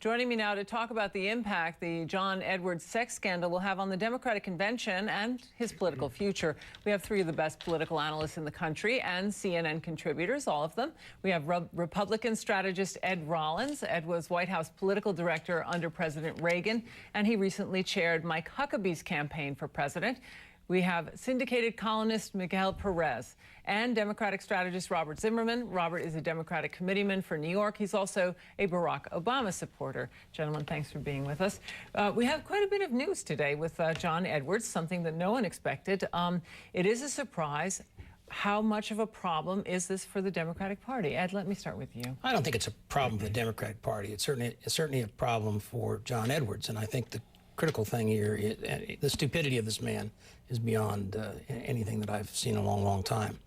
Joining me now to talk about the impact the John Edwards sex scandal will have on the Democratic convention and his political future. We have three of the best political analysts in the country and CNN contributors, all of them. We have Republican strategist Ed Rollins. Ed was White House political director under President Reagan, and he recently chaired Mike Huckabee's campaign for president. We have syndicated columnist Miguel Perez and Democratic strategist Robert Zimmerman. Robert is a Democratic committeeman for New York. He's also a Barack Obama supporter. Gentlemen, thanks for being with us. We have quite a bit of news today with John Edwards, something that no one expected. It is a surprise. How much of a problem is this for the Democratic Party? Ed, let me start with you. I don't think it's a problem for the Democratic Party. It's certainly a problem for John Edwards, and I think the critical thing here is the stupidity of this man is beyond anything that I've seen in a long, long time.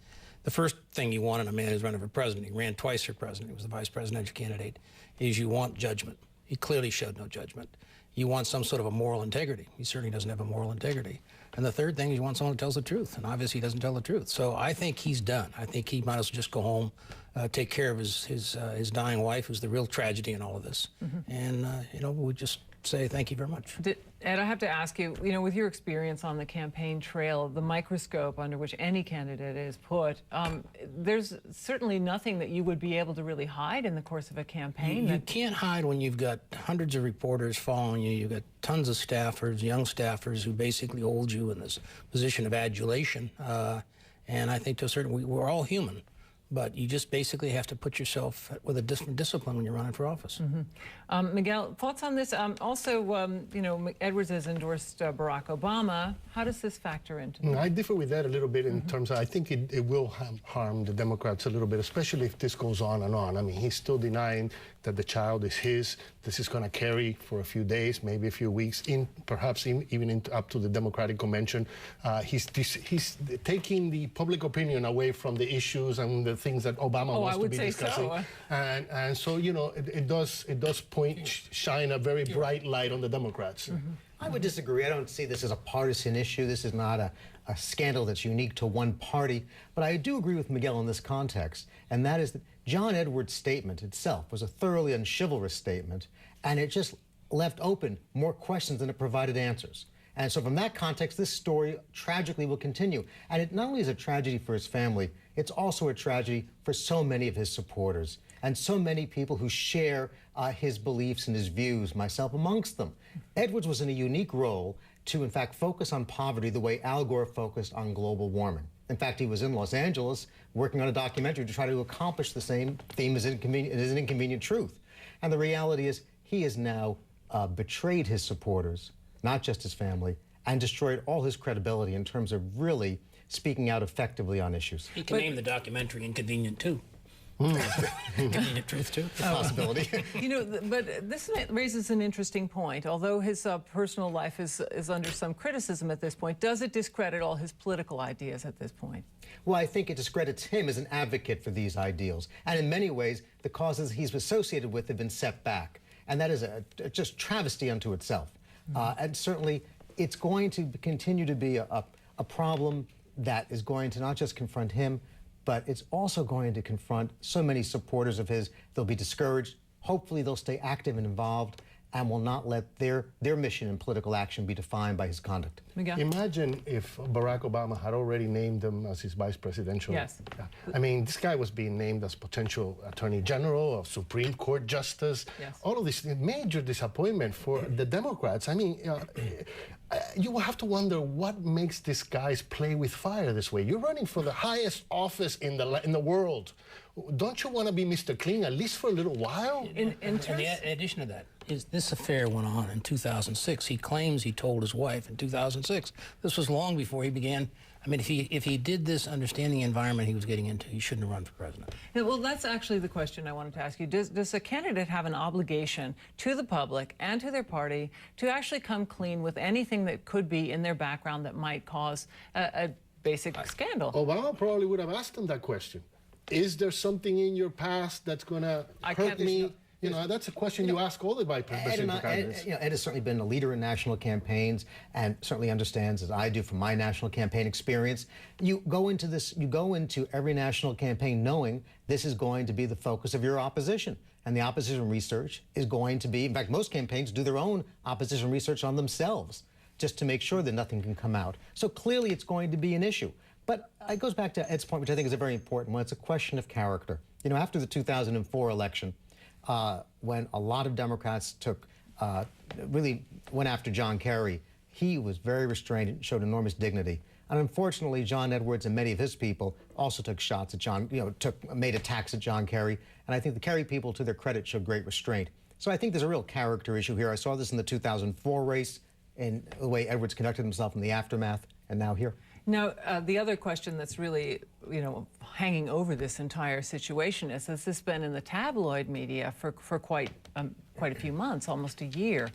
The first thing you want in a man who's running for president, he ran twice for president, he was the vice presidential candidate, is you want judgment. He clearly showed no judgment. You want some sort of a moral integrity. He certainly doesn't have a moral integrity. And the third thing is you want someone who tells the truth, and obviously he doesn't tell the truth. So I think he's done. I think he might as well just go home, take care of his dying wife, who's the real tragedy in all of this. And, we just say thank you very much. Ed, I have to ask you, with your experience on the campaign trail, the microscope under which any candidate is put, there's certainly nothing that you would be able to really hide in the course of a campaign. You can't hide when you've got hundreds of reporters following you. You've got tons of staffers, young staffers, who basically hold you in this position of adulation. And I think to a certain, we're all human. But you just basically have to put yourself with a different discipline when you're running for office. Miguel, thoughts on this? Edwards has endorsed Barack Obama. How does this factor into this? I differ with that a little bit in terms of, I think it will harm the Democrats a little bit, especially if this goes on and on. I mean, he's still denying that the child is his. This is going to carry for a few days, maybe a few weeks, perhaps even up to the Democratic convention. He's taking the public opinion away from the issues and the things that Obama wants to be discussing. So. And so, it does shine a very bright light on the Democrats. I would disagree. I don't see this as a partisan issue. This is not a scandal that's unique to one party. But I do agree with Miguel in this context, and that is that John Edwards' statement itself was a thoroughly unchivalrous statement, and it just left open more questions than it provided answers. And so from that context, this story tragically will continue. And it not only is a tragedy for his family, it's also a tragedy for so many of his supporters and so many people who share his beliefs and his views, myself amongst them. Edwards was in a unique role to, in fact, focus on poverty the way Al Gore focused on global warming. In fact, he was in Los Angeles working on a documentary to try to accomplish the same theme as an inconvenient truth. And the reality is he has now betrayed his supporters, not just his family, and destroyed all his credibility in terms of really speaking out effectively on issues. He can name the documentary Inconvenient too. Inconvenient truth too. It's a possibility. But this raises an interesting point. Although his personal life is under some criticism at this point, does it discredit all his political ideas at this point? Well, I think it discredits him as an advocate for these ideals. And in many ways, the causes he's associated with have been set back. And that is just travesty unto itself. And certainly, it's going to continue to be a problem that is going to not just confront him, but it's also going to confront so many supporters of his. They'll be discouraged. Hopefully, they'll stay active and involved and will not let their mission in political action be defined by his conduct. Miguel? Imagine if Barack Obama had already named him as his vice presidential. Yes. I mean, this guy was being named as potential attorney general or Supreme Court justice. Yes. All of this major disappointment for the Democrats. I mean, you will have to wonder what makes these guys play with fire this way. You're running for the highest office in the world. Don't you want to be Mr. Clean at least for a little while? In addition to that, this affair went on in 2006. He claims he told his wife in 2006. This was long before he began. I mean, if he did this understanding the environment he was getting into, he shouldn't have run for president. Yeah, well, that's actually the question I wanted to ask you. Does a candidate have an obligation to the public and to their party to actually come clean with anything that could be in their background that might cause a basic scandal? Obama probably would have asked him that question. Is there something in your past that's going to hurt me? You know, that's a question you ask all the vice presidential candidates. Ed has certainly been a leader in national campaigns and certainly understands, as I do from my national campaign experience. You go into every national campaign knowing this is going to be the focus of your opposition. And the opposition research is going to be, in fact, most campaigns do their own opposition research on themselves just to make sure that nothing can come out. So clearly it's going to be an issue. But it goes back to Ed's point, which I think is a very important one. It's a question of character. You know, after the 2004 election, when a lot of Democrats really went after John Kerry, he was very restrained and showed enormous dignity. And unfortunately, John Edwards and many of his people also took shots at made attacks at John Kerry. And I think the Kerry people, to their credit, showed great restraint. So I think there's a real character issue here. I saw this in the 2004 race and the way Edwards conducted himself in the aftermath, and now here. Now, the other question that's really, hanging over this entire situation is, has this been in the tabloid media for quite a few months, almost a year?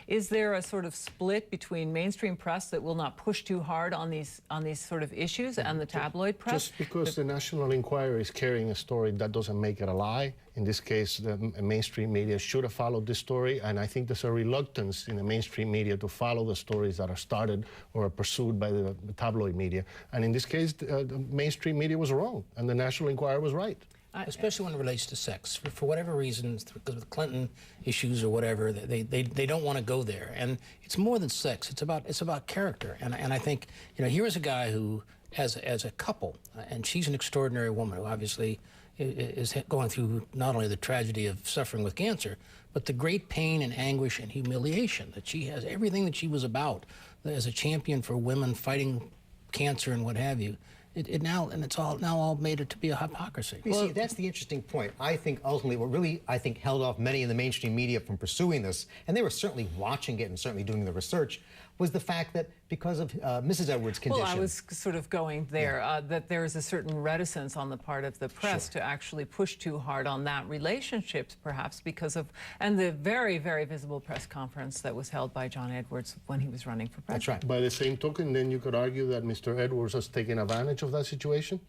Is there a sort of split between mainstream press that will not push too hard on these sort of issues and the tabloid press? Just because the National Enquirer is carrying a story, that doesn't make it a lie. In this case, the mainstream media should have followed this story, and I think there's a reluctance in the mainstream media to follow the stories that are started or are pursued by the tabloid media. And in this case, the mainstream media was wrong, and the National Enquirer was right. Especially when it relates to sex. For whatever reasons, because of the Clinton issues or whatever, they don't want to go there. And it's more than sex. It's about character. And I think, here is a guy who, as a couple, and she's an extraordinary woman who obviously is going through not only the tragedy of suffering with cancer, but the great pain and anguish and humiliation that she has. Everything that she was about as a champion for women fighting cancer and what have you. It's all made it to be a hypocrisy. You see, that's the interesting point. I think ultimately what really, held off many in the mainstream media from pursuing this, and they were certainly watching it and certainly doing the research, was the fact that because of Mrs. Edwards' condition. Well, I was sort of going there, that there is a certain reticence on the part of the press to actually push too hard on that relationship, perhaps because of, and the very, very visible press conference that was held by John Edwards when he was running for president. That's right. By the same token, then you could argue that Mr. Edwards has taken advantage of that situation.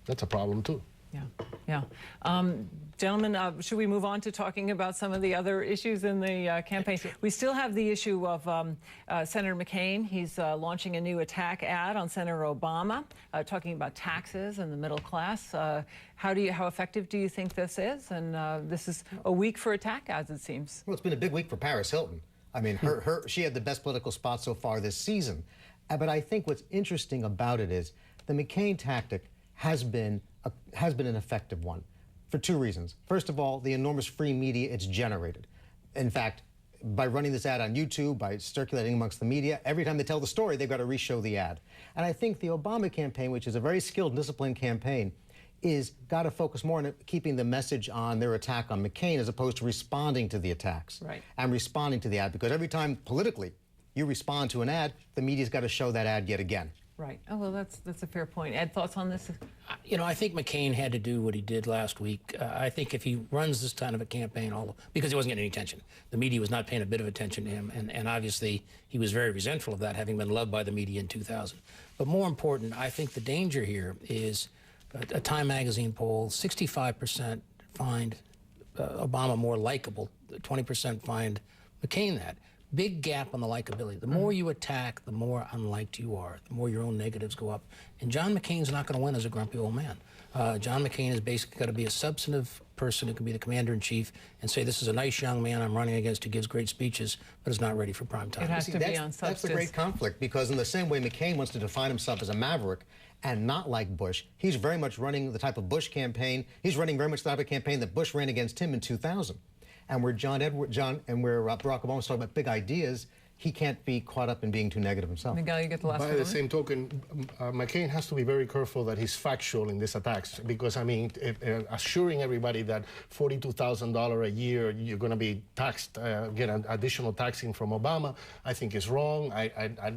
That's a problem, too. Yeah. Gentlemen, should we move on to talking about some of the other issues in the campaign? We still have the issue of Senator McCain. He's launching a new attack ad on Senator Obama, talking about taxes and the middle class. How effective do you think this is? And this is a week for attack ads, it seems. Well, it's been a big week for Paris Hilton. I mean, she had the best political spot so far this season. But I think what's interesting about it is the McCain tactic has been an effective one for two reasons. First of all, the enormous free media it's generated. In fact, by running this ad on YouTube, by circulating amongst the media, every time they tell the story, they've got to re-show the ad. And I think the Obama campaign, which is a very skilled and disciplined campaign, is got to focus more on keeping the message on their attack on McCain as opposed to responding to the attacks. Right. And responding to the ad, because every time politically you respond to an ad, the media's got to show that ad yet again. Right. Oh, well, that's a fair point. Ed, thoughts on this? I think McCain had to do what he did last week. I think if he runs this kind of a campaign, because he wasn't getting any attention, the media was not paying a bit of attention to him, and obviously he was very resentful of that, having been loved by the media in 2000. But more important, I think the danger here is a Time magazine poll: 65% find Obama more likable, 20% find McCain that. Big gap on the likability. The more you attack, the more unliked you are, the more your own negatives go up. And John McCain's not going to win as a grumpy old man. John McCain is basically got to be a substantive person who can be the commander-in-chief and say, this is a nice young man I'm running against who gives great speeches, but is not ready for prime time. It has to be on substance. That's the great conflict, because in the same way McCain wants to define himself as a maverick and not like Bush, he's very much running the type of Bush campaign. He's running very much the type of campaign that Bush ran against him in 2000. And where Barack Obama was talking about big ideas, he can't be caught up in being too negative himself. Miguel, you get the last one. By the same token, McCain has to be very careful that he's factual in these attacks, because, I mean, assuring everybody that $42,000 a year you're going to be taxed, get an additional taxing from Obama, I think is wrong.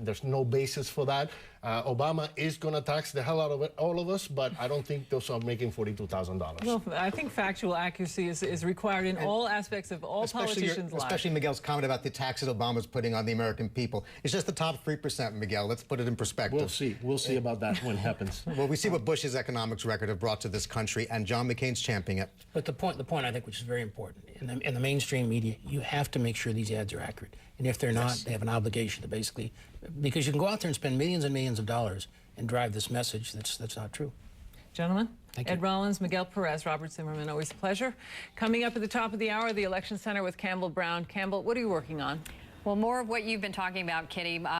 There's no basis for that. Obama is going to tax the hell out of all of us, but I don't think those are making $42,000. Well, I think factual accuracy is required in all aspects of all politicians' lives. Especially Miguel's comment about the taxes Obama's putting on the American people. It's just the top 3%, Miguel. Let's put it in perspective. We'll see. We'll see about that when it happens. Well, we see what Bush's economics record have brought to this country, and John McCain's championing it. But the point I think, which is very important, in the mainstream media, you have to make sure these ads are accurate. And if they're not, they have an obligation to basically, because you can go out there and spend millions and millions of dollars and drive this message that's not true. Gentlemen, Thank you. Ed Rollins, Miguel Perez, Robert Zimmerman, always a pleasure. Coming up at the top of the hour, the Election Center with Campbell Brown. Campbell, what are you working on? Well, more of what you've been talking about, Kitty.